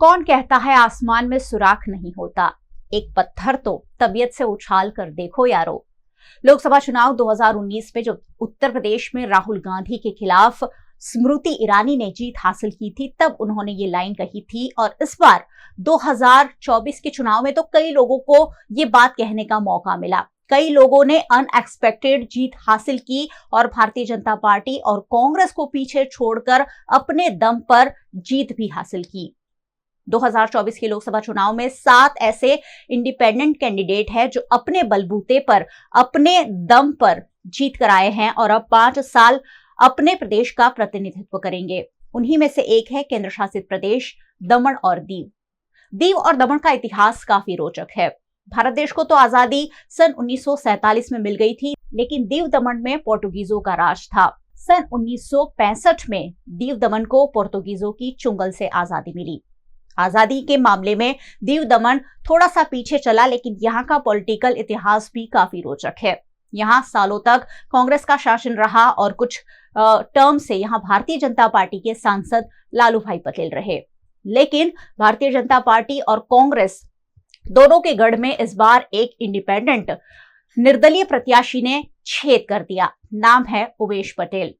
कौन कहता है आसमान में सुराख नहीं होता। एक पत्थर तो तबीयत से उछाल कर देखो यारो। लोकसभा चुनाव 2019 में जब उत्तर प्रदेश में राहुल गांधी के खिलाफ स्मृति ईरानी ने जीत हासिल की थी, तब उन्होंने ये लाइन कही थी। और इस बार 2024 के चुनाव में तो कई लोगों को ये बात कहने का मौका मिला। कई लोगों ने अनएक्सपेक्टेड जीत हासिल की और भारतीय जनता पार्टी और कांग्रेस को पीछे छोड़कर अपने दम पर जीत भी हासिल की। 2024 के लोकसभा चुनाव में 7 ऐसे इंडिपेंडेंट कैंडिडेट हैं जो अपने बलबूते पर, अपने दम पर जीत कर आए हैं और अब 5 साल अपने प्रदेश का प्रतिनिधित्व करेंगे। उन्हीं में से एक है केंद्र शासित प्रदेश दमन और दीव। दीव और दमन का इतिहास काफी रोचक है। भारत देश को तो आजादी सन 1947 में मिल गई थी, लेकिन दीव दमन में पोर्तुगीजों का राज था। सन 1965 में दीव दमन को पोर्तुगीजों की चुंगल से आजादी मिली। आजादी के मामले में दीव दमन थोड़ा सा पीछे चला, लेकिन यहाँ का पॉलिटिकल इतिहास भी काफी रोचक है। यहाँ सालों तक कांग्रेस का शासन रहा और कुछ टर्म से यहाँ भारतीय जनता पार्टी के सांसद लालू भाई पटेल रहे। लेकिन भारतीय जनता पार्टी और कांग्रेस दोनों के गढ़ में इस बार एक इंडिपेंडेंट निर्दलीय प्रत्याशी ने छेद कर दिया। नाम है उमेश पटेल।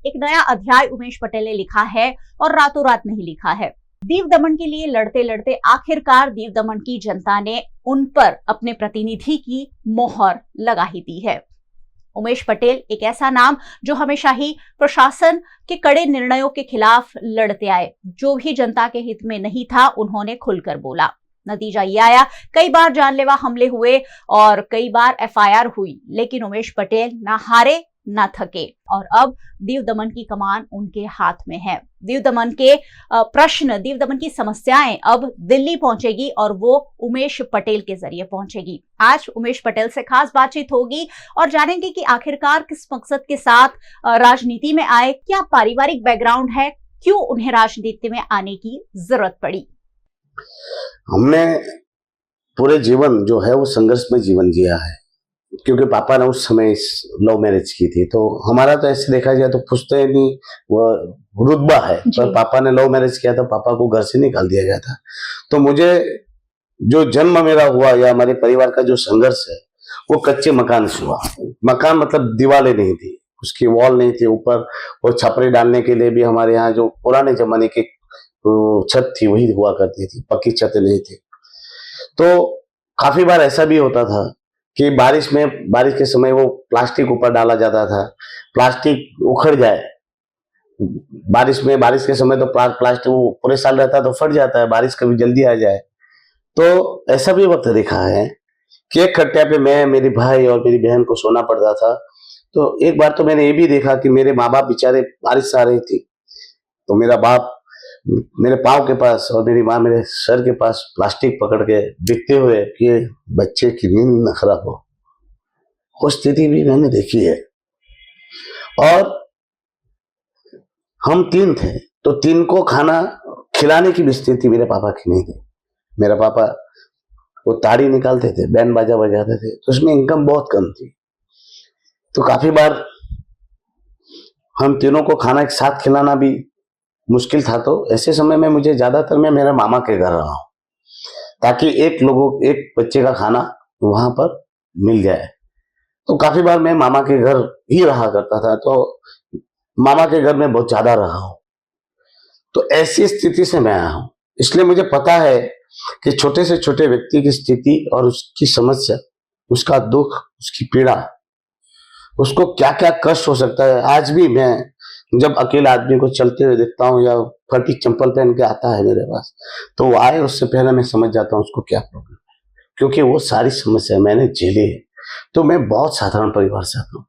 एक नया अध्याय उमेश पटेल ने लिखा है और रातों रात नहीं लिखा है। दीव दमन के लिए लड़ते लड़ते आखिरकार दीव दमन की जनता ने उन पर अपने प्रतिनिधि की मोहर लगा ही दी है। उमेश पटेल एक ऐसा नाम जो हमेशा ही प्रशासन के कड़े निर्णयों के खिलाफ लड़ते आए। जो भी जनता के हित में नहीं था, उन्होंने खुलकर बोला। नतीजा ये आया, कई बार जानलेवा हमले हुए और कई बार एफआईआर हुई, लेकिन उमेश पटेल ना हारे ना थके। और अब दीव दमन की कमान उनके हाथ में है। दीव दमन के प्रश्न, दीव दमन की समस्याएं अब दिल्ली पहुंचेगी और वो उमेश पटेल के जरिए पहुंचेगी। आज उमेश पटेल से खास बातचीत होगी और जानेंगे कि आखिरकार किस मकसद के साथ राजनीति में आए, क्या पारिवारिक बैकग्राउंड है, क्यों उन्हें राजनीति में आने की जरूरत पड़ी। हमने पूरे जीवन जो है वो संघर्ष में जीवन जिया है, क्योंकि पापा ने उस समय लव मैरिज की थी। तो हमारा तो ऐसे देखा जाए तो पुश्तैनी वो रुतबा है, पर पापा ने लव मैरिज किया था, पापा को घर से निकाल दिया गया था। तो मुझे जो जन्म मेरा हुआ या हमारे परिवार का जो संघर्ष है वो कच्चे मकान से हुआ। मकान मतलब दीवारें नहीं थी, उसकी वॉल नहीं थी, ऊपर वो छपरे डालने के लिए भी हमारे यहाँ जो पुराने जमाने की छत थी वही हुआ करती थी, पक्की छतें नहीं थी। तो काफी बार ऐसा भी होता था कि बारिश के समय वो प्लास्टिक ऊपर डाला जाता था, प्लास्टिक उखड़ जाए। बारिश के समय तो प्लास्टिक वो पूरे साल रहता है तो फट जाता है, बारिश कभी जल्दी आ जाए। तो ऐसा भी वक्त देखा है कि एक खटिया पे मैं, मेरी भाई और मेरी बहन को सोना पड़ता था। तो एक बार तो मैंने ये भी देखा कि मेरे माँ बाप बेचारे, बारिश आ रही थी तो मेरा बाप मेरे पाँव के पास और मेरी माँ मेरे सर के पास प्लास्टिक पकड़ के दिखते हुए कि बच्चे की नींद न खराब हो। वो स्थिति भी मैंने देखी है। और हम 3 थे तो 3 को खाना खिलाने की भी स्थिति मेरे पापा की नहीं थी। मेरा पापा वो ताड़ी निकालते थे, बैंड बाजा बजाते थे, तो उसमें इनकम बहुत कम थी। तो काफी बार हम तीनों को खाना एक साथ खिलाना भी मुश्किल था। तो ऐसे समय में मुझे ज्यादातर मैं मेरे मामा के घर रहा हूँ, ताकि एक बच्चे का खाना वहां पर मिल जाए। तो काफी बार मैं मामा के घर ही रहा करता था, तो मामा के घर में बहुत ज्यादा रहा हूं। तो ऐसी स्थिति से मैं आया हूं, इसलिए मुझे पता है कि छोटे से छोटे व्यक्ति की स्थिति और उसकी समस्या, उसका दुख, उसकी पीड़ा, उसको क्या क्या कष्ट हो सकता है। आज भी मैं जब अकेला आदमी को चलते हुए देखता हूँ या फटी चंपल पहन के आता है मेरे पास, तो वो आए उससे पहले मैं समझ जाता हूँ उसको क्या प्रॉब्लम है, क्योंकि वो सारी समस्या मैंने झेली है। तो मैं बहुत साधारण परिवार से आता हूँ।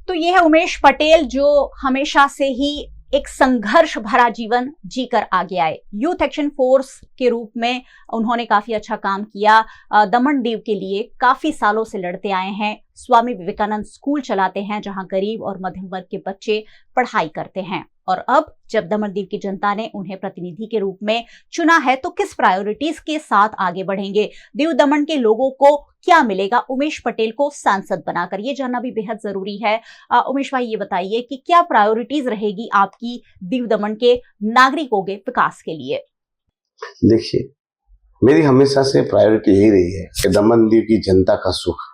तो ये है उमेश पटेल, जो हमेशा से ही एक संघर्ष भरा जीवन जीकर आगे आए। यूथ एक्शन फोर्स के रूप में उन्होंने काफी अच्छा काम किया। दमन दीव के लिए काफी सालों से लड़ते आए हैं। स्वामी विवेकानंद स्कूल चलाते हैं जहां गरीब और मध्यम वर्ग के बच्चे पढ़ाई करते हैं। और अब जब दमन दीव की जनता ने उन्हें प्रतिनिधि के रूप में चुना है तो किस प्रायोरिटीज के साथ आगे बढ़ेंगे, दीव दमन के लोगों को क्या मिलेगा उमेश पटेल को सांसद बनाकर, ये जानना भी बेहद जरूरी है। उमेश भाई, ये बताइए कि क्या प्रायोरिटीज रहेगी आपकी दीव दमन के नागरिकों के विकास के लिए? देखिए, मेरी हमेशा से प्रायोरिटी यही रही है कि दमन दीव की जनता का सुख।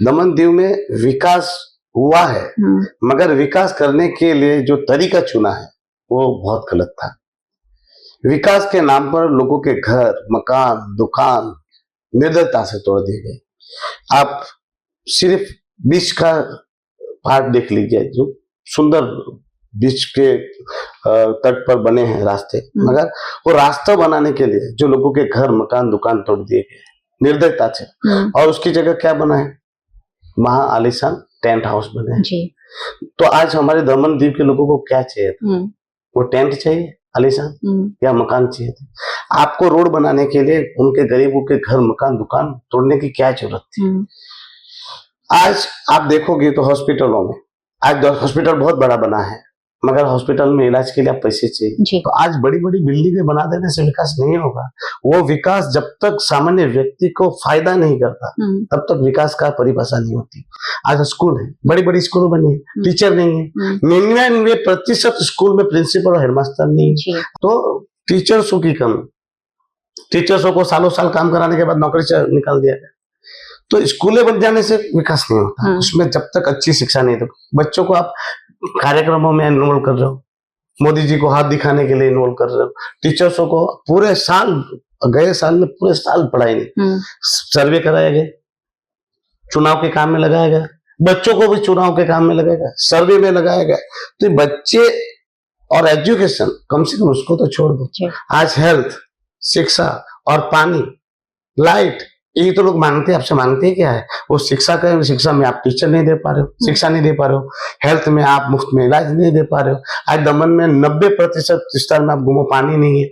दमन दीव में विकास हुआ है, मगर विकास करने के लिए जो तरीका चुना है वो बहुत गलत था। विकास के नाम पर लोगों के घर, मकान, दुकान निर्दयता से तोड़ दिए गए। आप सिर्फ बीच का पार्ट देख लीजिए, जो सुंदर बीच के तट पर बने हैं रास्ते, मगर वो रास्ता बनाने के लिए जो लोगों के घर, मकान, दुकान तोड़ दिए गए निर्दयता से, और उसकी जगह क्या बना है? महा आलीशान टेंट हाउस बने हैं। जी। तो आज हमारे दमन दीव के लोगों को क्या चाहिए था? वो टेंट चाहिए आलीशान, या मकान चाहिए थे? आपको रोड बनाने के लिए उनके गरीबों के घर, मकान, दुकान तोड़ने की क्या जरूरत थी? आज आप देखोगे तो हॉस्पिटलों में, आज हॉस्पिटल बहुत बड़ा बना है, मगर हॉस्पिटल में इलाज के लिए आप पैसे चाहिए। तो आज बड़ी बड़ी बिल्डिंगें बना देने से विकास नहीं होगा। वो विकास जब तक सामान्य व्यक्ति को फायदा नहीं करता तब तक विकास का परिभाषा नहीं होती। आज स्कूल है, बड़ी बड़ी स्कूल बनी है, टीचर नहीं है। 99% स्कूल में प्रिंसिपल और हेडमास्टर नहीं है। तो टीचर्सों की कमी, टीचर्सों को सालों साल काम कराने के बाद नौकरी से निकाल दिया गया। तो स्कूलें बन जाने से विकास नहीं होता। उसमें जब तक अच्छी शिक्षा नहीं दो, बच्चों को आप कार्यक्रमों में इन्वॉल्व कर रहे हो, मोदी जी को हाथ दिखाने के लिए इन्वॉल्व कर रहे हो, टीचर्सों को पूरे साल, गए साल में पूरे साल पढ़ाई नहीं, सर्वे कराया गया, चुनाव के काम में लगाया गया, बच्चों को भी चुनाव के काम में लगाया गया, सर्वे में लगाया गया। तो बच्चे और एजुकेशन कम से कम उसको तो छोड़ दो। आज हेल्थ, शिक्षा और पानी, लाइट, ये तो लोग मांगते हैं। आपसे मांगते हैं क्या है? वो शिक्षा का, शिक्षा में आप टीचर नहीं दे पा रहे हो, शिक्षा नहीं दे पा रहे हो, हेल्थ में आप मुफ्त में इलाज नहीं दे पा रहे हो। आज दमन में 90% विस्तार में आप घूमो, पानी नहीं है।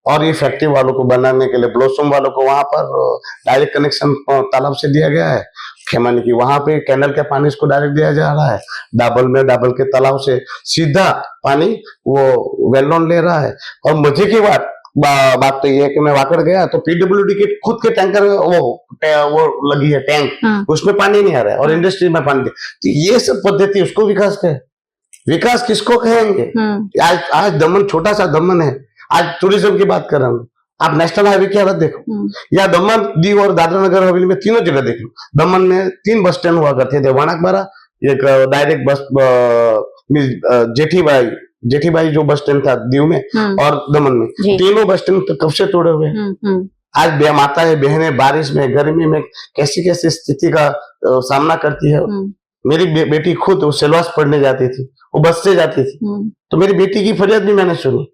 और ये फैक्ट्री वालों को बनाने के लिए, ब्लॉसम वालों को वहां पर डायरेक्ट कनेक्शन तालाब से दिया गया है, खेमानी की वहां पे कैनल के पानी इसको डायरेक्ट दिया जा रहा है। डाबल के तालाब से सीधा पानी वो वेलोन ले रहा है। और मजे की बात तो ये है कि मैं वाकड़ गया तो पीडब्ल्यूडी के खुद के टैंकर वो लगी है टैंक, उसमें पानी नहीं आ रहा है, और इंडस्ट्री में पानी। तो ये सब पद्धति उसको विकास कहे? विकास किसको कहेंगे? आज दमन छोटा सा दमन है। आज टूरिज्म की बात कर रहा हूँ, आप नेशनल हाईवे की हालत देखो, या दमन, दीव और दादरा नगर हवेली में तीनों जगह देख लो। दमन में 3 बस स्टैंड हुआ करते थे, वाणकबारा, एक डायरेक्ट बस जेठीबाई जो बस स्टैंड था दीव में और दमन में, तीनों बस स्टैंड तो कब से तोड़े हुए हैं। आज माता है, बहनें बारिश में, गर्मी में कैसी कैसी स्थिति का सामना करती है। मेरी बेटी खुद सेलवास पढ़ने जाती थी, वो बस से जाती थी, तो मेरी बेटी की फरियाद भी मैंने सुनी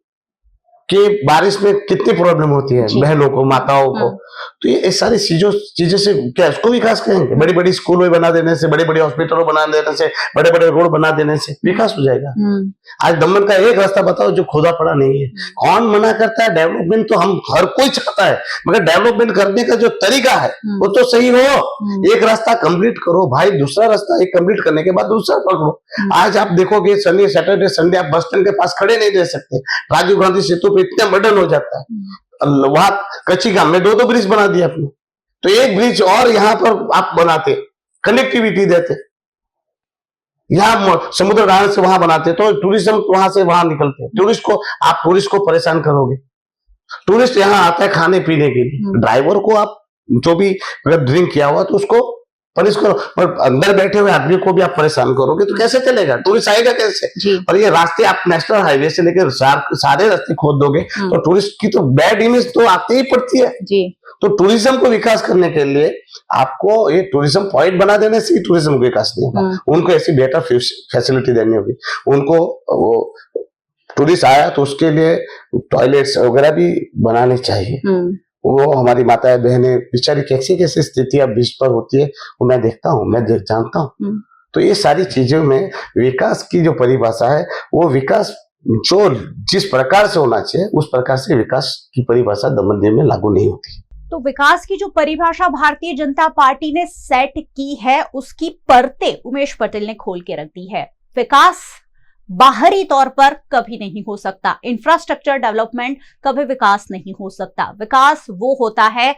कि बारिश में कितनी प्रॉब्लम होती है बहनों को, माताओं को। तो ये सारी चीजों से क्या उसको विकास कहेंगे? बड़ी बड़ी स्कूल बना देने से, बड़े बड़े हॉस्पिटलों बना देने से, बड़े बड़े रोड बना देने से विकास हो जाएगा? आज दमन का एक रास्ता बताओ जो खोदा पड़ा नहीं है। कौन मना करता है? डेवलपमेंट तो हम हर कोई चाहता है, मगर डेवलपमेंट करने का जो तरीका है वो तो सही हो। एक रास्ता कंप्लीट करो भाई, दूसरा रास्ता एक कंप्लीट करने के बाद दूसरा पकड़ो। आज आप देखोगे शनि, सैटरडे, संडे आप बस स्टैंड के पास खड़े नहीं रह सकते। राजीव गांधी सेतु पे इतना मर्डन हो जाता है। वहां कच्ची गांव में 2 ब्रिज बना दिया आपने, तो एक ब्रिज और यहाँ पर आप बनाते, कनेक्टिविटी देते। यहाँ समुद्र डाल से वहां बनाते तो टूरिज्म वहां से वहां निकलते। टूरिस्ट को परेशान करोगे। टूरिस्ट यहाँ आता है खाने पीने के लिए, ड्राइवर को आप जो भी अगर ड्रिंक किया हुआ तो उसको पनिश करो, पर अंदर बैठे हुए आदमी को भी आप परेशान करोगे तो कैसे चलेगा? टूरिस्ट आएगा कैसे? और ये रास्ते आप नेशनल हाईवे से लेकर सारे रास्ते खोद दोगे तो टूरिस्ट की तो बैड इमेज तो आती ही पड़ती है जी। तो टूरिज्म को विकास करने के लिए आपको ये टूरिज्म पॉइंट बना देने से ही टूरिज्म को विकास नहीं होगा। उनको ऐसी बेटर फैसिलिटी देनी होगी। उनको वो टूरिस्ट आया तो उसके लिए टॉयलेट्स वगैरह भी बनाने चाहिए। वो हमारी माताएं बहनें बेचारी कैसी कैसी स्थितियां बीच पर होती है वो मैं देखता हूँ, मैं जानता हूँ। तो ये सारी चीजों में विकास की जो परिभाषा है वो विकास जो जिस प्रकार से होना चाहिए उस प्रकार से विकास की परिभाषा दमन-दीव में लागू नहीं होती। तो विकास की जो परिभाषा भारतीय जनता पार्टी ने सेट की है उसकी परतें उमेश पटेल ने खोल के रख दी है। विकास बाहरी तौर पर कभी नहीं हो सकता, इंफ्रास्ट्रक्चर डेवलपमेंट कभी विकास नहीं हो सकता। विकास वो होता है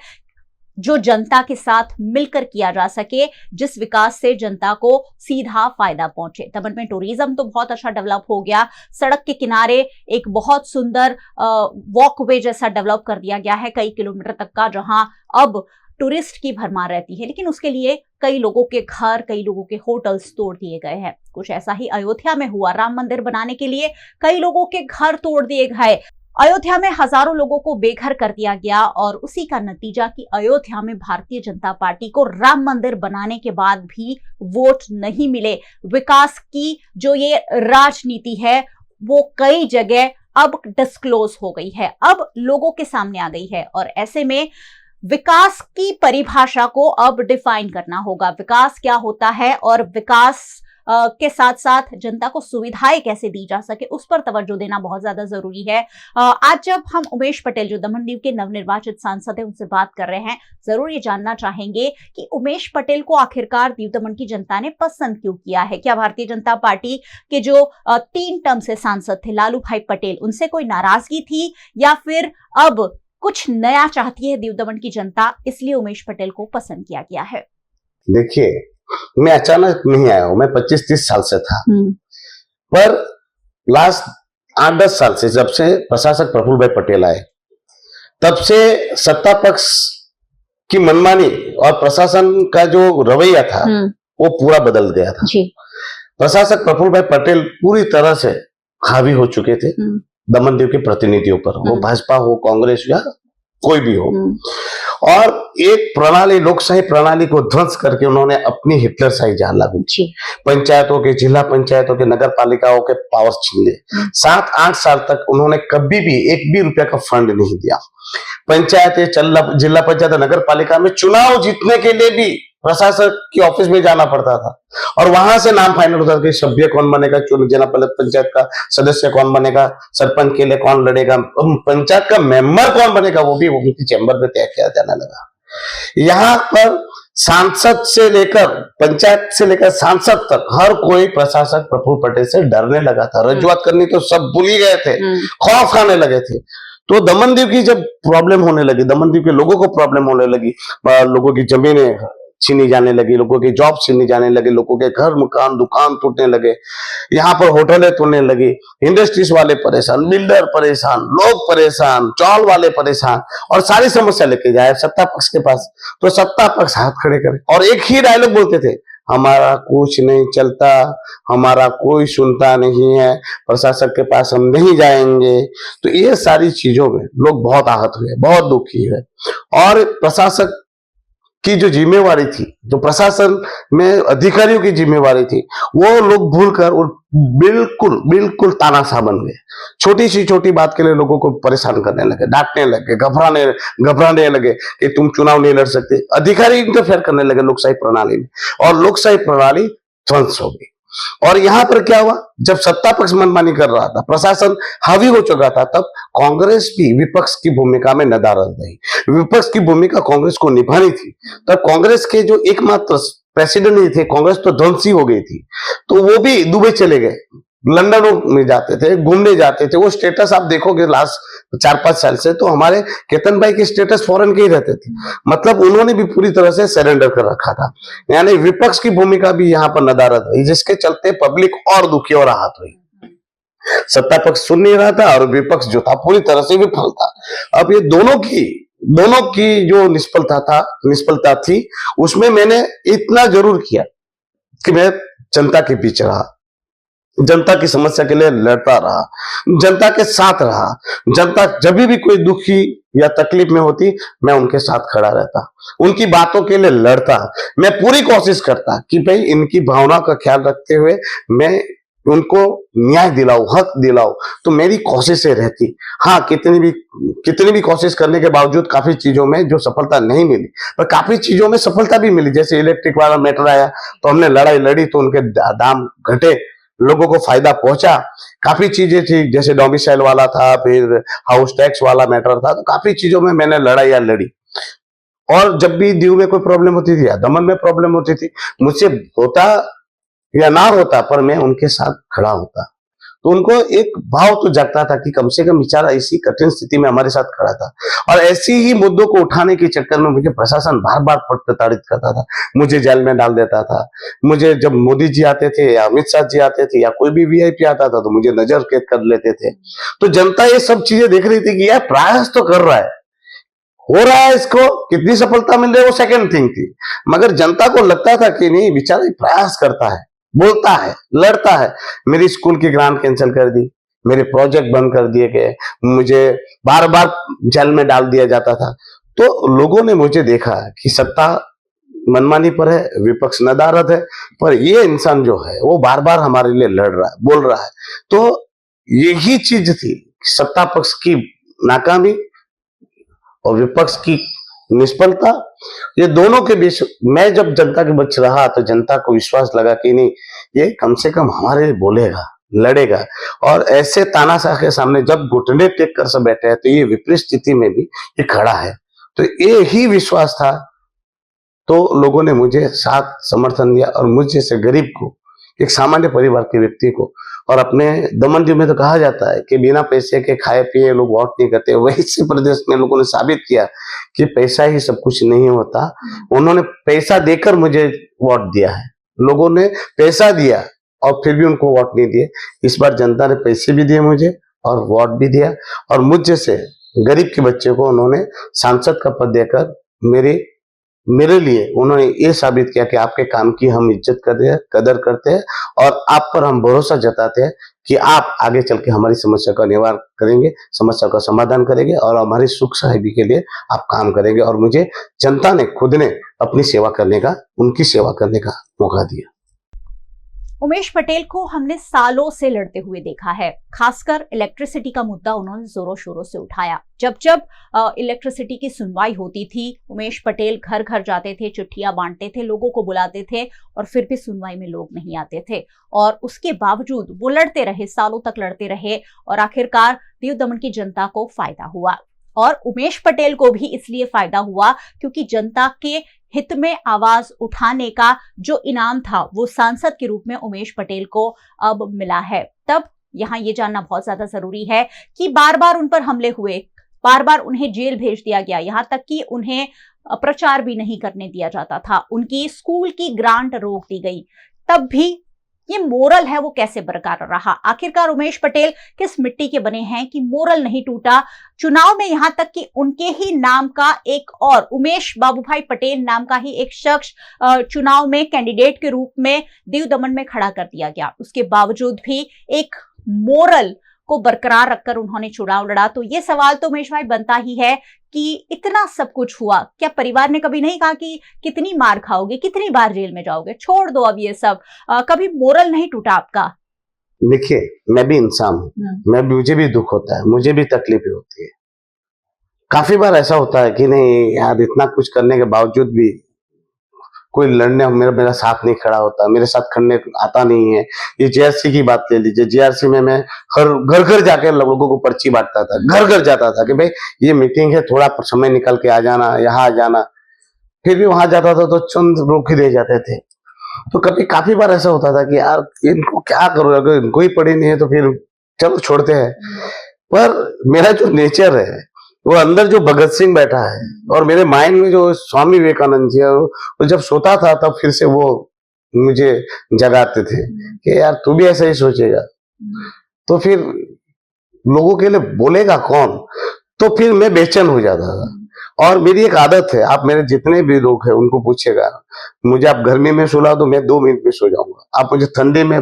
जो जनता के साथ मिलकर किया जा सके, जिस विकास से जनता को सीधा फायदा पहुंचे। दमन में टूरिज्म तो बहुत अच्छा डेवलप हो गया, सड़क के किनारे एक बहुत सुंदर वॉकवे जैसा डेवलप कर दिया गया है कई किलोमीटर तक का, जहां अब टूरिस्ट की भरमार रहती है। लेकिन उसके लिए कई लोगों के घर, कई लोगों के होटल्स तोड़ दिए गए हैं। कुछ ऐसा ही अयोध्या में हुआ, राम मंदिर बनाने के लिए कई लोगों के घर तोड़ दिए गए। अयोध्या में हजारों लोगों को बेघर कर दिया गया और उसी का नतीजा कि अयोध्या में भारतीय जनता पार्टी को राम मंदिर बनाने के बाद भी वोट नहीं मिले। विकास की जो ये राजनीति है वो कई जगह अब डिस्क्लोज हो गई है, अब लोगों के सामने आ गई है। और ऐसे में विकास की परिभाषा को अब डिफाइन करना होगा। विकास क्या होता है और विकास के साथ साथ जनता को सुविधाएं कैसे दी जा सके, उस पर तवज्जो देना बहुत ज्यादा जरूरी है। आज जब हम उमेश पटेल जो दमन-दीव के नवनिर्वाचित सांसद हैं उनसे बात कर रहे हैं, जरूर ये जानना चाहेंगे कि उमेश पटेल को आखिरकार दीव दमन की जनता ने पसंद क्यों किया है। क्या भारतीय जनता पार्टी के जो 3 टर्म से सांसद थे लालू भाई पटेल, उनसे कोई नाराजगी थी या फिर अब कुछ नया चाहती है दीव दमन की जनता, इसलिए उमेश पटेल को पसंद किया गया है? देखिए, मैं अचानक नहीं आया हूं, मैं 25-30 साल से था, पर लास्ट 8-10 साल से जब से प्रशासक प्रफुल्ल भाई पटेल आए तब से सत्ता पक्ष की मनमानी और प्रशासन का जो रवैया था वो पूरा बदल गया था। प्रशासक प्रफुल्ल भाई पटेल पूरी तरह से हावी हो चुके थे दमन-दीव के प्रतिनिधियों पर, वो भाजपा हो, कांग्रेस या कोई भी हो, और एक प्रणाली, लोकशाही प्रणाली को ध्वंस करके उन्होंने अपनी हिटलरशाही जहां लागू की। पंचायतों के, जिला पंचायतों के, नगर पालिकाओं के पावर छीन लिए। 7-8 साल तक उन्होंने कभी भी 1 भी रुपया का फंड नहीं दिया। पंचायतें, जिला पंचायत, नगर पालिका में चुनाव जीतने के लिए भी प्रशासक की ऑफिस में जाना पड़ता था और वहां से नाम फाइनल होता था कि सभ्य कौन बनेगा, जिला पंचायत का सदस्य कौन बनेगा, सरपंच के लिए कौन लड़ेगा, पंचायत का मेंबर कौन बनेगा, वो भी उनकी चैम्बर में तय किया जाने लगा। यहाँ पर सांसद से लेकर, पंचायत से लेकर सांसद तक हर कोई प्रशासक प्रफुल्ल पटेल से डरने लगा था। रजुआत करनी तो सब भूल ही गए थे, खौफ खाने लगे थे। तो दमन-दीव की जब प्रॉब्लम होने लगी, दमन-दीव के लोगों को प्रॉब्लम होने लगी, लोगों की जमीनें छीनी जाने लगी, लोगों के जॉब छीनी जाने लगे, लोगों के घर, मकान, दुकान टूटने लगे, यहाँ पर होटलें तोड़ने लगी, इंडस्ट्रीज वाले परेशान, बिल्डर परेशान, लोग परेशान, चौल वाले परेशान, और सारी समस्या लेके जाए सत्ता पक्ष के पास। तो सत्ता पक्ष हाथ खड़े करे और एक ही डायलॉग बोलते थे, हमारा कुछ नहीं चलता, हमारा कोई सुनता नहीं है, प्रशासक के पास हम नहीं जाएंगे। तो ये सारी चीजों में लोग बहुत आहत हुए, बहुत दुखी हुए। और प्रशासक की जो जिम्मेवारी थी, जो प्रशासन में अधिकारियों की जिम्मेवारी थी, वो लोग भूलकर और बिल्कुल तानाशाह बन गए। छोटी सी छोटी बात के लिए लोगों को परेशान करने लगे, डांटने लगे, घबराने लगे कि तुम चुनाव नहीं लड़ सकते। अधिकारी इंटरफेयर करने लगे लोकशाही प्रणाली में और लोकशाही प्रणाली ध्वंस हो गई। और यहाँ पर क्या हुआ, जब सत्ता पक्ष मनमानी कर रहा था, प्रशासन हावी हो चुका था, तब कांग्रेस भी विपक्ष की भूमिका में नदारद रही। विपक्ष की भूमिका कांग्रेस को निभानी थी। तब कांग्रेस के जो एकमात्र प्रेसिडेंट ही थे, कांग्रेस तो ध्वंसी हो गई थी, तो वो भी दुबई चले गए, लंदन में जाते थे, घूमने जाते थे। वो स्टेटस आप देखोगे लास्ट 4-5 साल से, तो हमारे केतन भाई के स्टेटस फॉरेन के ही रहते थे। मतलब उन्होंने भी पूरी तरह से सरेंडर कर रखा था। यानी विपक्ष की भूमिका भी यहाँ पर नदारद रही, जिसके चलते पब्लिक और दुखी और आहत हुई। सत्ता पक्ष सुन नहीं रहा था और विपक्ष जो था पूरी तरह से विफल था। अब ये दोनों की जो निष्फलता थी, उसमें मैंने इतना जरूर किया कि मैं जनता के बीच रहा, जनता की समस्या के लिए लड़ता रहा, जनता के साथ रहा। जनता जब भी कोई दुखी या तकलीफ में होती, मैं उनके साथ खड़ा रहता, उनकी बातों के लिए लड़ता। मैं पूरी कोशिश करता कि भाई इनकी भावना का ख्याल रखते हुए मैं उनको न्याय दिलाओ, हक दिलाओ, तो मेरी कोशिशें रहती। हाँ, कितनी भी कोशिश करने के बावजूद काफी चीजों में जो सफलता नहीं मिली, पर काफी चीजों में सफलता भी मिली। जैसे इलेक्ट्रिक वाला मैटर आया तो हमने लड़ाई लड़ी तो उनके दाम घटे, लोगों को फायदा पहुंचा। काफी चीजें थी, जैसे डोमिसाइल वाला था, फिर हाउस टैक्स वाला मैटर था, तो काफी चीजों में मैंने लड़ाइयां लड़ी। और जब भी दीव में कोई प्रॉब्लम होती थी या दमन में प्रॉब्लम होती थी, मुझसे होता या ना होता, पर मैं उनके साथ खड़ा होता। तो उनको एक भाव तो जगता था कि कम से कम बेचारा इसी कठिन स्थिति में हमारे साथ खड़ा था। और ऐसी ही मुद्दों को उठाने के चक्कर में मुझे प्रशासन बार बार प्रताड़ित करता था, मुझे जेल में डाल देता था। मुझे जब मोदी जी आते थे या अमित शाह जी आते थे या कोई भी वीआईपी आता था तो मुझे नजर कैद कर लेते थे। तो जनता ये सब चीजें देख रही थी कि यार प्रयास तो कर रहा है, हो रहा है, इसको कितनी सफलता मिल रही है वो सेकंड थिंग थी, मगर जनता को लगता था कि नहीं, बेचारा प्रयास करता है, बोलता है, लड़ता है। मेरी स्कूल की ग्रांट कैंसिल कर दी, मेरे प्रोजेक्ट बंद कर दिए गए, मुझे बार बार जेल में डाल दिया जाता था। तो लोगों ने मुझे देखा कि सत्ता मनमानी पर है, विपक्ष नदारद है, पर ये इंसान जो है वो बार बार हमारे लिए लड़ रहा है, बोल रहा है। तो यही चीज थी, सत्ता पक्ष की नाकामी और विपक्ष की निष्फलता, ये दोनों के बीच मैं जब जनता के बीच रहा तो जनता को विश्वास लगा कि नहीं, ये कम से कम हमारे लिए बोलेगा, लड़ेगा। और ऐसे तानाशाह के सामने जब घुटने टेक कर सब बैठे हैं तो ये विपरीत स्थिति में भी ये खड़ा है, तो ये ही विश्वास था। तो लोगों ने मुझे साथ समर्थन दिया और मुझ जैसे गरीब को, एक सामान्य परिवार के व्यक्ति को, और अपने दमन जी में तो कहा जाता है कि बिना पैसे के खाए पिए लोग वोट नहीं करते, वही से प्रदेश में लोगों ने साबित किया कि पैसा ही सब कुछ नहीं होता। उन्होंने पैसा देकर मुझे वोट दिया है, लोगों ने पैसा दिया और फिर भी उनको वोट नहीं दिए। इस बार जनता ने पैसे भी दिए मुझे और वोट भी दिया, और मुझ जैसे गरीब के बच्चे को उन्होंने सांसद का पद देकर मेरे लिए उन्होंने ये साबित किया कि आपके काम की हम इज्जत करते हैं, कदर करते हैं, और आप पर हम भरोसा जताते हैं कि आप आगे चल के हमारी समस्या का निवारण करेंगे, समस्या का समाधान करेंगे और हमारी सुख सहायता के लिए आप काम करेंगे। और मुझे जनता ने खुद ने अपनी सेवा करने का, उनकी सेवा करने का मौका दिया। उमेश पटेल को हमने सालों से लड़ते हुए देखा है, खासकर इलेक्ट्रिसिटी का मुद्दा उन्होंने जोरों शोरों से उठाया। जब जब इलेक्ट्रिसिटी की सुनवाई होती थी, उमेश पटेल घर घर जाते थे, चिट्ठियां बांटते थे, लोगों को बुलाते थे, और फिर भी सुनवाई में लोग नहीं आते थे। और उसके बावजूद वो लड़ते रहे, सालों तक लड़ते रहे, और आखिरकार दीव दमन की जनता को फायदा हुआ। और उमेश पटेल को भी इसलिए फायदा हुआ क्योंकि जनता के हित में आवाज उठाने का जो इनाम था वो सांसद के रूप में उमेश पटेल को अब मिला है। तब यहाँ ये जानना बहुत ज्यादा जरूरी है कि बार बार उन पर हमले हुए, बार बार उन्हें जेल भेज दिया गया, यहाँ तक कि उन्हें प्रचार भी नहीं करने दिया जाता था, उनकी स्कूल की ग्रांट रोक दी गई, तब भी ये मोरल है वो कैसे बरकरार रहा? आखिरकार उमेश पटेल किस मिट्टी के बने हैं कि मोरल नहीं टूटा? चुनाव में यहां तक कि उनके ही नाम का एक और उमेश बाबूभाई पटेल नाम का ही एक शख्स चुनाव में कैंडिडेट के रूप में दीव दमन में खड़ा कर दिया गया। उसके बावजूद भी एक मोरल को बरकरार रखकर उन्होंने चुनाव लड़ा। तो ये सवाल तो उमेश भाई बनता ही है कि इतना सब कुछ हुआ, क्या परिवार ने कभी नहीं कहा कि कितनी मार खाओगे, कितनी बार जेल में जाओगे, छोड़ दो अब ये सब? कभी मोरल नहीं टूटा आपका? देखिए, मैं भी इंसान हूँ, मुझे भी दुख होता है, मुझे भी तकलीफें होती है। काफी बार ऐसा होता है कि नहीं यार, इतना कुछ करने के बावजूद भी कोई लड़ने मेरा साथ नहीं खड़ा होता, मेरे साथ खड़ने आता नहीं है। ये जीआरसी की बात ले लीजिए, जीआरसी में मैं हर घर घर जाके लोगों को पर्ची बांटता था, घर घर जाता था कि भाई ये मीटिंग है, थोड़ा समय निकल के आ जाना, यहाँ आ जाना। फिर भी वहां जाता था तो चंद लोग ही रह जाते थे। तो कभी काफी बार ऐसा होता था कि यार इनको क्या करो, अगर इनको ही पड़ी नहीं है तो फिर चलो छोड़ते हैं। पर मेरा जो नेचर है, वो अंदर जो भगत सिंह बैठा है और मेरे माइंड में जो स्वामी विवेकानंद जी है, वो जब सोता था तब फिर से वो मुझे जगाते थे कि यार तू भी ऐसा ही सोचेगा, तो फिर लोगों के लिए बोलेगा कौन? तो फिर मैं बेचैन हो जाता था। और मेरी एक आदत है, आप मेरे जितने भी लोग हैं उनको पूछेगा, मुझे आप गर्मी में सुला दो मैं 2 मिनट में सो जाऊंगा, आप मुझे ठंडे में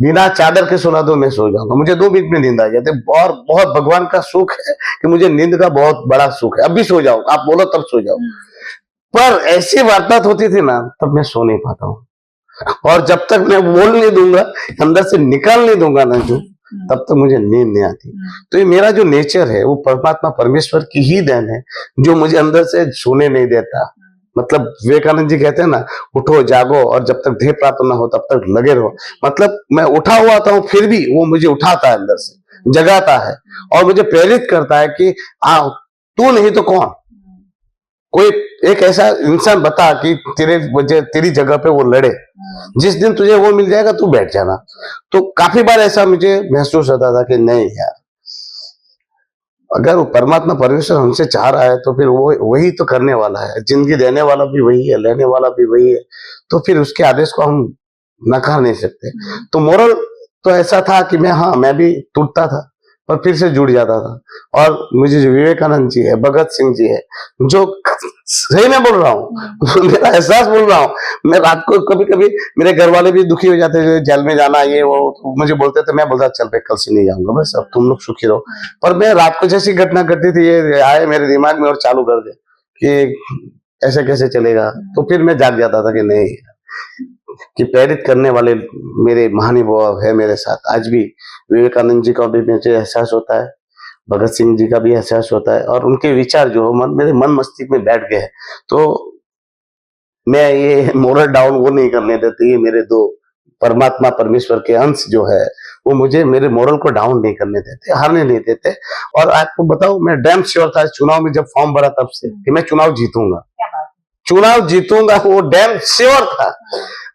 बिना चादर के सुला दो मैं सो जाऊंगा, मुझे 2 मिनट में नींद आ जाती है। और बहुत भगवान का सुख है कि मुझे नींद का बहुत बड़ा सुख है, अभी सो जाओ, आप बोलो तब सो जाओ। पर ऐसी वारदात होती थी ना, तब मैं सो नहीं पाता हूँ। और जब तक मैं बोल नहीं दूंगा, अंदर से निकाल नहीं दूंगा ना जो, तब तक मुझे नींद नहीं आती। तो ये मेरा जो नेचर है वो परमात्मा परमेश्वर की ही देन है, जो मुझे अंदर से सोने नहीं देता। मतलब विवेकानंद जी कहते हैं ना, उठो जागो और जब तक ध्येय प्राप्त ना हो तब तक लगे रहो। मतलब मैं उठा हुआ था फिर भी वो मुझे उठाता है, अंदर से जगाता है और मुझे प्रेरित करता है कि आओ, तू नहीं तो कौन, कोई एक ऐसा इंसान बता कि तेरे वजह तेरी जगह पे वो लड़े। जिस दिन तुझे वो मिल जाएगा तू बैठ जाना। तो काफी बार ऐसा मुझे महसूस होता था कि नहीं यार, अगर वो परमात्मा परमेश्वर हमसे चाह रहा है तो फिर वो वही तो करने वाला है। जिंदगी देने वाला भी वही है, लेने वाला भी वही है, तो फिर उसके आदेश को हम नकार नहीं सकते। तो मोरल तो ऐसा था कि मैं भी टूटता था पर फिर से जुड़ जाता था। और मुझे जो विवेकानंद जी है, भगत सिंह जी है, जो सही में बोल रहा हूँ, मेरा एहसास बोल रहा हूँ। मैं रात को कभी कभी मेरे घर वाले भी दुखी हो जाते थे, जेल में जाना ये वो, तो मुझे बोलते थे, मैं बोलता चल भाई कल से नहीं जाऊंगा, बस अब तुम लोग सुखी रहो। पर मैं रात को जैसी घटना घटती थी ये आए मेरे दिमाग में और चालू कर दे कि ऐसे कैसे चलेगा, तो फिर मैं जाग जाता था कि नहीं, कि प्रेरित करने वाले मेरे महानुभाव है मेरे साथ आज भी। विवेकानंद जी का भी मुझे एहसास होता है, भगत सिंह जी का भी एहसास होता है, और उनके विचार जो मेरे मन मस्तिष्क में बैठ गए हैं। तो मैं ये मोरल डाउन वो नहीं करने देते। ये मेरे दो परमात्मा परमेश्वर के अंश जो है वो मुझे मेरे मोरल को डाउन नहीं करने देते, हारने नहीं देते। और आपको बताऊं, मैं डैम श्योर था चुनाव में जब फॉर्म भरा तब से कि मैं चुनाव जीतूंगा, वो डैम श्योर था।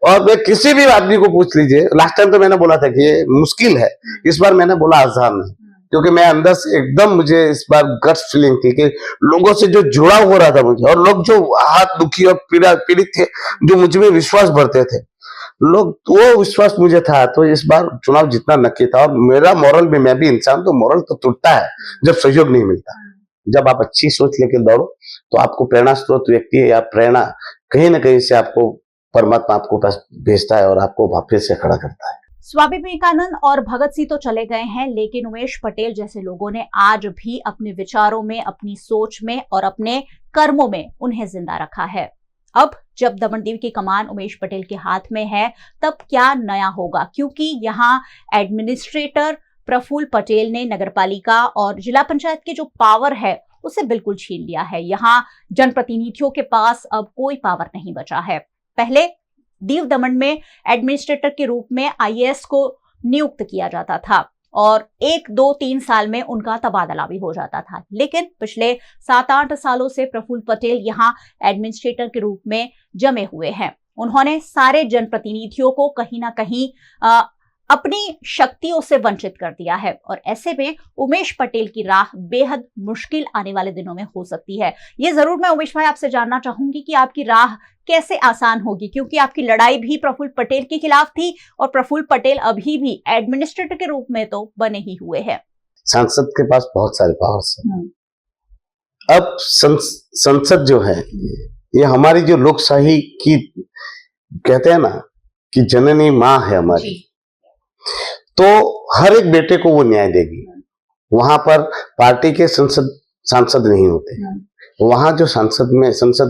और मैं किसी भी आदमी को पूछ लीजिए, लास्ट टाइम तो मैंने बोला था कि ये मुश्किल है, इस बार मैंने बोला आसान नहीं, क्योंकि मैं अंदर से एकदम, मुझे इस बार गट फीलिंग थी कि लोगों से जो जुड़ाव हो रहा था मुझे, और लोग जो हाथ दुखी और पीड़ित थे, जो मुझ में विश्वास भरते थे लोग, वो विश्वास मुझे था। तो इस बार चुनाव जितना नक्की था। और मेरा मोरल भी, मैं भी इंसान, तो मोरल तो टूटता है जब सहयोग नहीं मिलता। जब आप अच्छी सोच लेकर दौड़ो तो आपको प्रेरणा स्रोत व्यक्ति या प्रेरणा कहीं ना कहीं से आपको परमात्मा आपको पास भेजता है और आपको वापस से खड़ा करता है। स्वामी विवेकानंद और भगत सिंह तो चले गए हैं, लेकिन उमेश पटेल जैसे लोगों ने आज भी अपने विचारों में, अपनी सोच में और अपने कर्मों में उन्हें जिंदा रखा है। अब जब दमनदीव की कमान उमेश पटेल के हाथ में है, तब क्या नया होगा? क्योंकि यहाँ एडमिनिस्ट्रेटर प्रफुल्ल पटेल ने नगरपालिका और जिला पंचायत के जो पावर है उसे बिल्कुल छीन लिया है। यहाँ जनप्रतिनिधियों के पास अब कोई पावर नहीं बचा है। पहले दीव दमन में एडमिनिस्ट्रेटर के रूप में आईएएस को नियुक्त किया जाता था और 1, 2, 3 साल में उनका तबादला भी हो जाता था। लेकिन पिछले 7-8 सालों से प्रफुल्ल पटेल यहाँ एडमिनिस्ट्रेटर के रूप में जमे हुए हैं। उन्होंने सारे जनप्रतिनिधियों को कहीं ना कहीं अपनी शक्तियों से वंचित कर दिया है, और ऐसे में उमेश पटेल की राह बेहद मुश्किल आने वाले दिनों में हो सकती है। ये जरूर मैं उमेश भाई आपसे जानना चाहूंगी कि आपकी राह कैसे आसान होगी, क्योंकि आपकी लड़ाई भी प्रफुल्ल पटेल के खिलाफ थी और प्रफुल्ल पटेल अभी भी एडमिनिस्ट्रेटर के रूप में तो बने ही हुए हैं। सांसद के पास बहुत सारे पावर्स हैं। अब संसद जो है ये हमारी जो लोकशाही की, कहते हैं ना कि जननी माँ है हमारी, तो हर एक बेटे को वो न्याय देगी। वहां पर पार्टी के सांसद नहीं होते, वहां जो संसद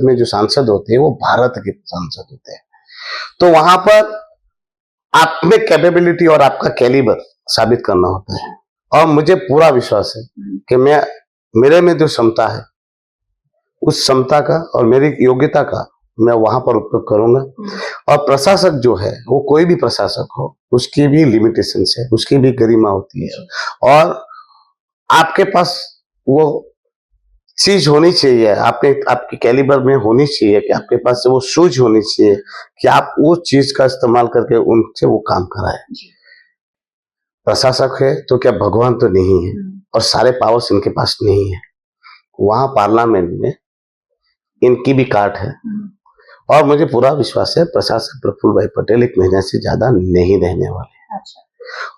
में जो सांसद होते हैं वो भारत के सांसद होते हैं। तो वहां पर आप में कैपेबिलिटी और आपका कैलिबर साबित करना होता है। और मुझे पूरा विश्वास है कि मेरे में जो क्षमता है उस क्षमता का और मेरी योग्यता का मैं वहां पर उपयोग करूंगा। और प्रशासक जो है वो कोई भी प्रशासक हो, उसकी भी लिमिटेशन है, उसकी भी गरिमा होती है, और आपके पास वो चीज होनी चाहिए, आपके कैलिबर में होनी चाहिए कि आपके पास वो सूझ होनी चाहिए कि आप वो चीज का इस्तेमाल करके उनसे वो काम कराए। प्रशासक है तो क्या भगवान तो नहीं है, और सारे पावर्स इनके पास नहीं है। वहां पार्लियामेंट में इनकी भी काट है, और मुझे पूरा विश्वास है प्रशासक प्रफुल्ल भाई पटेल 1 महीने से ज्यादा नहीं रहने वाले।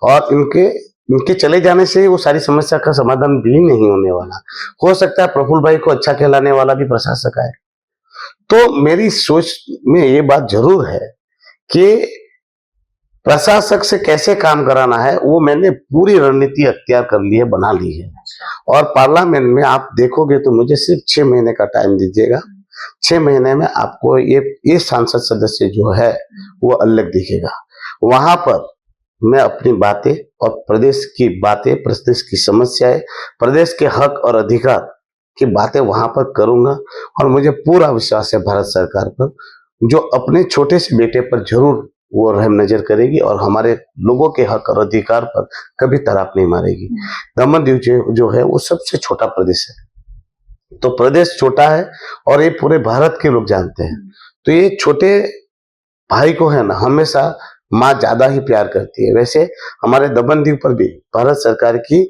और इनके चले जाने से वो सारी समस्या का समाधान भी नहीं होने वाला। हो सकता है प्रफुल्ल भाई को अच्छा खिलाने वाला भी प्रशासक आए। तो मेरी सोच में ये बात जरूर है कि प्रशासक से कैसे काम कराना है वो मैंने पूरी रणनीति अख्तियार कर ली है, बना ली है। और पार्लियामेंट में आप देखोगे तो मुझे सिर्फ 6 महीने का टाइम दीजिएगा। 6 महीने में आपको ये सांसद सदस्य जो है वो अलग दिखेगा। वहां पर मैं अपनी बातें और प्रदेश की बातें, प्रदेश की समस्याएं, प्रदेश के हक और अधिकार की बातें वहां पर करूंगा। और मुझे पूरा विश्वास है भारत सरकार पर, जो अपने छोटे से बेटे पर जरूर वो रहम नजर करेगी और हमारे लोगों के हक और अधिकार पर कभी तराप नहीं मारेगी। दमन दीव जो है वो सबसे छोटा प्रदेश है, तो प्रदेश छोटा है और ये पूरे भारत के लोग जानते हैं। तो ये छोटे भाई को है ना हमेशा माँ ज्यादा ही प्यार करती है। वैसे हमारे दमन दीव पर भी भारत सरकार की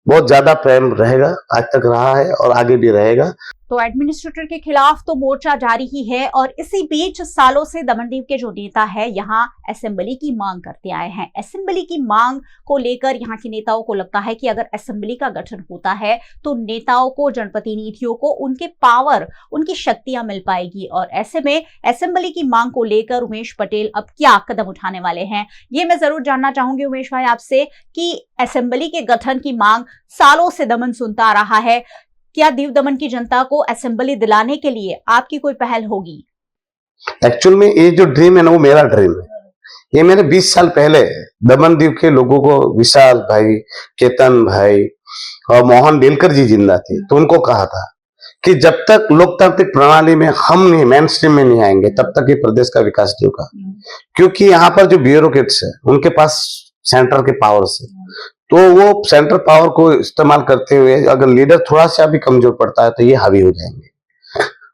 बहुत ज्यादा प्रेम रहेगा, आज तक रहा है और आगे भी रहेगा। तो एडमिनिस्ट्रेटर के खिलाफ तो मोर्चा जारी ही है और इसी बीच सालों से दमनदीव के जो नेता है यहाँ असेंबली की मांग करते आए हैं। असेंबली की मांग को लेकर यहाँ के नेताओं को लगता है कि अगर असेंबली का गठन होता है तो नेताओं को, जनप्रतिनिधियों को उनके पावर, उनकी शक्तियां मिल पाएगी। और ऐसे में असेंबली की मांग को लेकर उमेश पटेल अब क्या कदम उठाने वाले हैं, ये मैं जरूर जानना चाहूंगी उमेश भाई आपसे कि असेंबली के गठन की मांग सालों से दमन सुनता आ रहा है। क्या दीव दमन की जनता को असेंबली दिलाने के लिए आपकी कोई पहल होगी? एक्चुअल में ये जो ड्रीम है ना वो मेरा ड्रीम है। ये मैंने 20 साल पहले दमन दीव के लोगों को, विशाल भाई, केतन भाई और मोहन डेलकर जी जिंदा थे, तो उनको कहा था कि जब तक लोकतांत्रिक प्रणाली में हम नहीं, मेन स्ट्रीम में नहीं आएंगे तब तक ये प्रदेश का विकास नहीं होगा। क्योंकि यहाँ पर जो ब्यूरोक्रेट्स है उनके पास सेंटर के पावर्स है, तो वो सेंट्रल पावर को इस्तेमाल करते हुए अगर लीडर थोड़ा सा भी कमजोर पड़ता है तो ये हावी हो जाएंगे।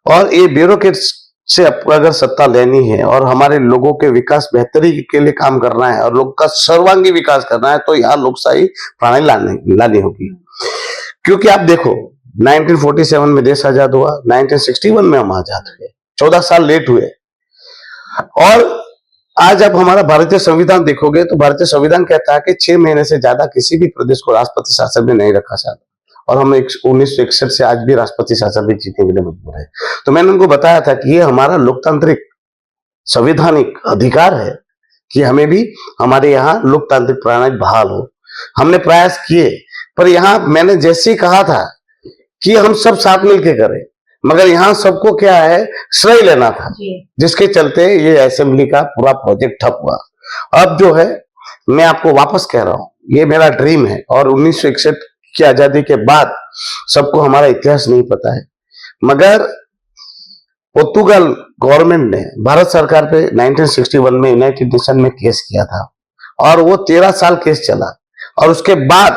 और ये ब्यूरोक्रेट्स से अगर सत्ता लेनी है और हमारे लोगों के विकास, बेहतरी के लिए काम करना है और लोगों का सर्वांगी विकास करना है, तो यहाँ लोकशाही प्रणाली लानी होगी। क्योंकि आप देखो 1947 में देश आजाद हुआ, 1961 में हम आजाद हुए, 14 साल लेट हुए। और आज आप हमारा भारतीय संविधान देखोगे तो भारतीय संविधान कहता है कि 6 महीने से ज्यादा किसी भी प्रदेश को राष्ट्रपति शासन में नहीं रखा जाता। और हम 1961 से आज भी राष्ट्रपति शासन में जीतने के लिए मजबूर है। तो मैंने उनको बताया था कि ये हमारा लोकतांत्रिक संवैधानिक अधिकार है कि हमें भी हमारे यहाँ लोकतांत्रिक प्रणाली बहाल हो। हमने प्रयास किए, पर यहाँ मैंने जैसे ही कहा था कि हम सब साथ मिलकर करें, मगर यहाँ सबको क्या है, श्रेय लेना था, जिसके चलते ये असेंबली का पूरा प्रोजेक्ट ठप हुआ। अब जो है मैं आपको वापस कह रहा हूँ, ये मेरा ड्रीम है। और 1961 की आजादी के बाद सबको हमारा इतिहास नहीं पता है, मगर पोर्तुगल गवर्नमेंट ने भारत सरकार पे 1961 में यूनाइटेड नेशन में केस किया था और वो 13 साल केस चला। और उसके बाद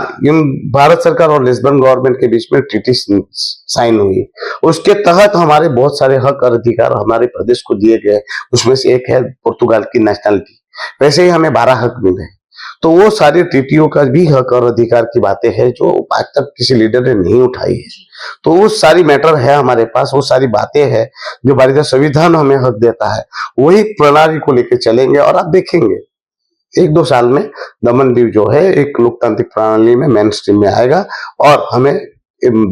भारत सरकार और लिस्बन गवर्नमेंट के बीच में ट्रीटी साइन हुई। उसके तहत हमारे बहुत सारे हक और अधिकार हमारे प्रदेश को दिए गए, उसमें से एक है पुर्तगाल की नेशनलिटी। वैसे ही हमें 12 हक मिले। तो वो सारी ट्रीटियों का भी हक और अधिकार की बातें हैं जो आज तक किसी लीडर ने नहीं उठाई है। तो वो सारी मैटर है हमारे पास, वो सारी बातें हैं जो भारतीय संविधान हमें हक देता है, वही प्रणाली को लेकर चलेंगे। और आप देखेंगे 1-2 साल में दमन दीव जो है एक लोकतांत्रिक प्रणाली में मेन स्ट्रीम में आएगा। और हमें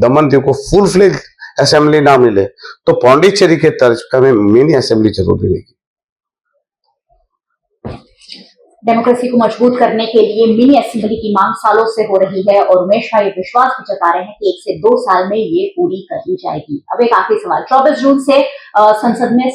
दमन दीव को फुल फ्लेज असेंबली ना मिले तो पौंडीचेरी के तर्ज पर हमें मिनी असेंबली जरूर मिलेगी। डेमोक्रेसी को मजबूत करने के लिए मिनी असेंबली की मांग सालों से हो रही है और उमेश भाई विश्वास भी जता रहे हैं कि 1 से 2 साल में ये पूरी कर ली जाएगी। अब एक आखिरी सवाल, 24 जून से संसद में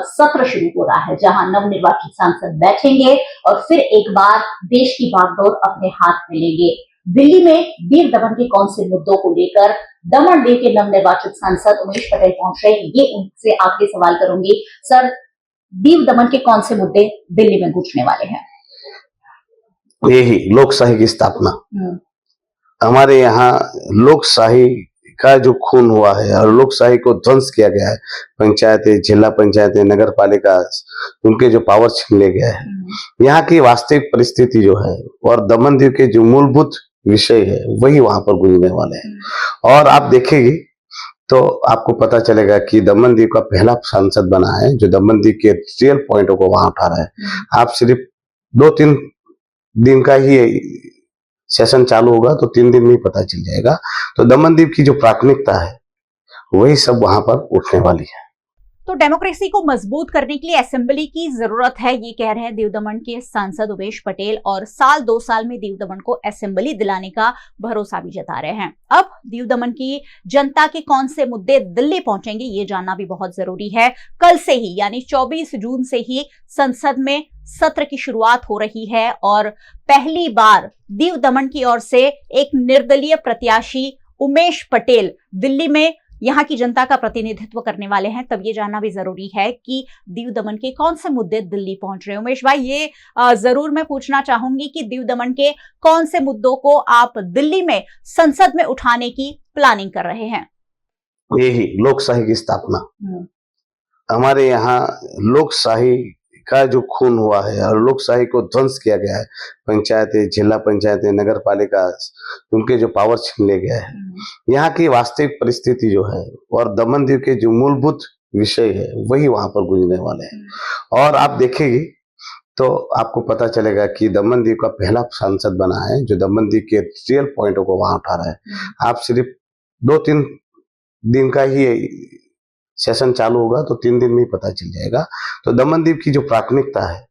सत्र शुरू हो रहा है जहां नवनिर्वाचित सांसद बैठेंगे और फिर एक बार देश की बागडोर अपने हाथ में लेंगे। दिल्ली में दीव दमन के कौन से मुद्दों को लेकर दमन दीव के नवनिर्वाचित सांसद उमेश पटेल पहुंच रहे हैं, ये उनसे आखिरी सवाल करूंगी। सर, दीव दमन के कौन से मुद्दे दिल्ली में गूंजने वाले हैं? यही लोकशाही की स्थापना। हमारे यहाँ लोकशाही का जो खून हुआ है और लोकशाही को ध्वंस किया गया है, पंचायतें, जिला पंचायतें, नगर पालिका, उनके जो पावर छीन ले गया है, यहाँ की वास्तविक परिस्थिति जो है और दमन दीव के जो मूलभूत विषय है वही वहां पर गुजरने वाले हैं। और आप देखेंगे तो आपको पता चलेगा कि दमन दीव का पहला सांसद बना है जो दमन दीव के रियल पॉइंटों को वहां उठा रहा है। आप सिर्फ 2-3 दिन का ही सेशन चालू होगा तो 3 दिन में पता चल जाएगा। तो दमन दीव की जो प्राथमिकता है वही सब वहां पर उठने वाली है। तो डेमोक्रेसी को मजबूत करने के लिए असेंबली की जरूरत है, ये कह रहे हैं दीव दमन के सांसद उमेश पटेल, और साल 2 साल में दीव दमन को असेंबली दिलाने का भरोसा भी जता रहे हैं। अब दीव दमन की जनता के कौन से मुद्दे दिल्ली पहुंचेंगे ये जानना भी बहुत जरूरी है। कल से ही यानी 24 जून से ही संसद में सत्र की शुरुआत हो रही है और पहली बार दीव दमन की ओर से एक निर्दलीय प्रत्याशी उमेश पटेल दिल्ली में यहां की जनता का प्रतिनिधित्व करने वाले हैं। तब ये जानना भी जरूरी है कि दीव दमन के कौन से मुद्दे दिल्ली पहुंच रहे हैं। उमेश भाई, ये जरूर मैं पूछना चाहूंगी कि दीव दमन के कौन से मुद्दों को आप दिल्ली में संसद में उठाने की प्लानिंग कर रहे हैं? यही लोकशाही की स्थापना। हमारे यहाँ लोकशाही का जो खून हुआ है और लोकशाही को ध्वंस किया गया है, पंचायतें, जिला पंचायतें, नगर पालिका, उनके जो पावर छीन ले गया है, यहाँ की वास्तविक परिस्थिति जो है और दमन दीव के जो मूलभूत विषय है वही वहां पर गूंजने वाले हैं। और आप देखेंगे तो आपको पता चलेगा कि दमन दीव का पहला सांसद बना है जो दमन दीव के रियल पॉइंटों को वहां उठा रहा है। आप सिर्फ 2-3 दिन का ही सेशन चालू होगा तो 3 दिन में ही पता चल जाएगा। तो दमन दीव की जो प्राथमिकता है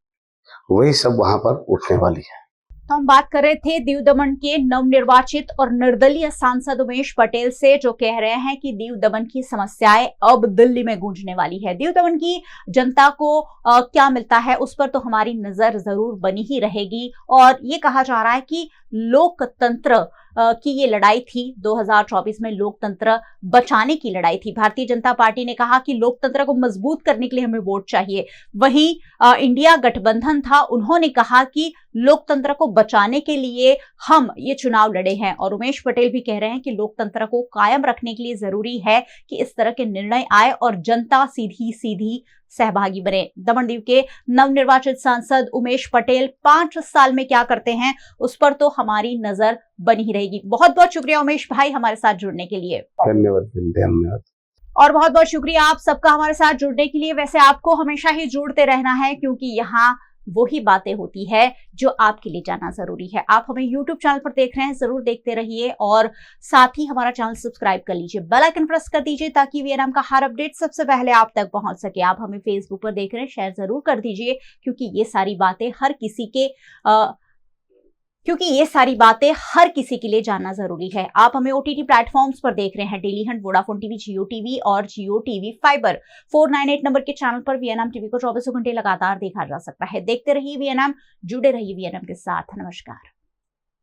वही सब वहां पर उठने वाली है। तो हम बात कर रहे थे दीव दमन के नवनिर्वाचित और निर्दलीय सांसद उमेश पटेल से, जो कह रहे हैं कि दीव दमन की समस्याएं अब दिल्ली में गूंजने वाली है। दीव दमन की जनता को क्या मिलता है उस पर तो हमारी नजर जरूर बनी ही रहेगी। और ये कहा जा रहा है कि लोकतंत्र की ये लड़ाई थी, 2024 में लोकतंत्र बचाने की लड़ाई थी। भारतीय जनता पार्टी ने कहा कि लोकतंत्र को मजबूत करने के लिए हमें वोट चाहिए। वहीं इंडिया गठबंधन था, उन्होंने कहा कि लोकतंत्र को बचाने के लिए हम ये चुनाव लड़े हैं। और उमेश पटेल भी कह रहे हैं कि लोकतंत्र को कायम रखने के लिए जरूरी है कि इस तरह के निर्णय आए और जनता सीधी सीधी सहभागी बने। दमन दीव के नवनिर्वाचित सांसद उमेश पटेल 5 साल में क्या करते हैं उस पर तो हमारी नजर बनी ही रहेगी। बहुत बहुत शुक्रिया उमेश भाई हमारे साथ जुड़ने के लिए। धन्यवाद। और बहुत बहुत शुक्रिया आप सबका हमारे साथ जुड़ने के लिए। वैसे आपको हमेशा ही जुड़ते रहना है क्योंकि यहाँ वही बातें होती है जो आपके लिए जानना जरूरी है। आप हमें YouTube चैनल पर देख रहे हैं, जरूर देखते रहिए और साथ ही हमारा चैनल सब्सक्राइब कर लीजिए, बेल आइकन प्रेस कर दीजिए ताकि वीएनएम का हर अपडेट सबसे पहले आप तक पहुंच सके। आप हमें फेसबुक पर देख रहे हैं, शेयर जरूर कर दीजिए क्योंकि ये सारी बातें हर किसी के लिए जानना जरूरी है। आप हमें OTT प्लेटफॉर्म्स पर देख रहे हैं, डेली हंट, वोडाफोन टीवी, जियो टीवी और जियो टीवी फाइबर। 498 नंबर के चैनल पर वीएनएम टीवी को 24 घंटे लगातार देखा जा सकता है। देखते रहिए वीएनएम, जुड़े रहिए वीएनएम के साथ। नमस्कार।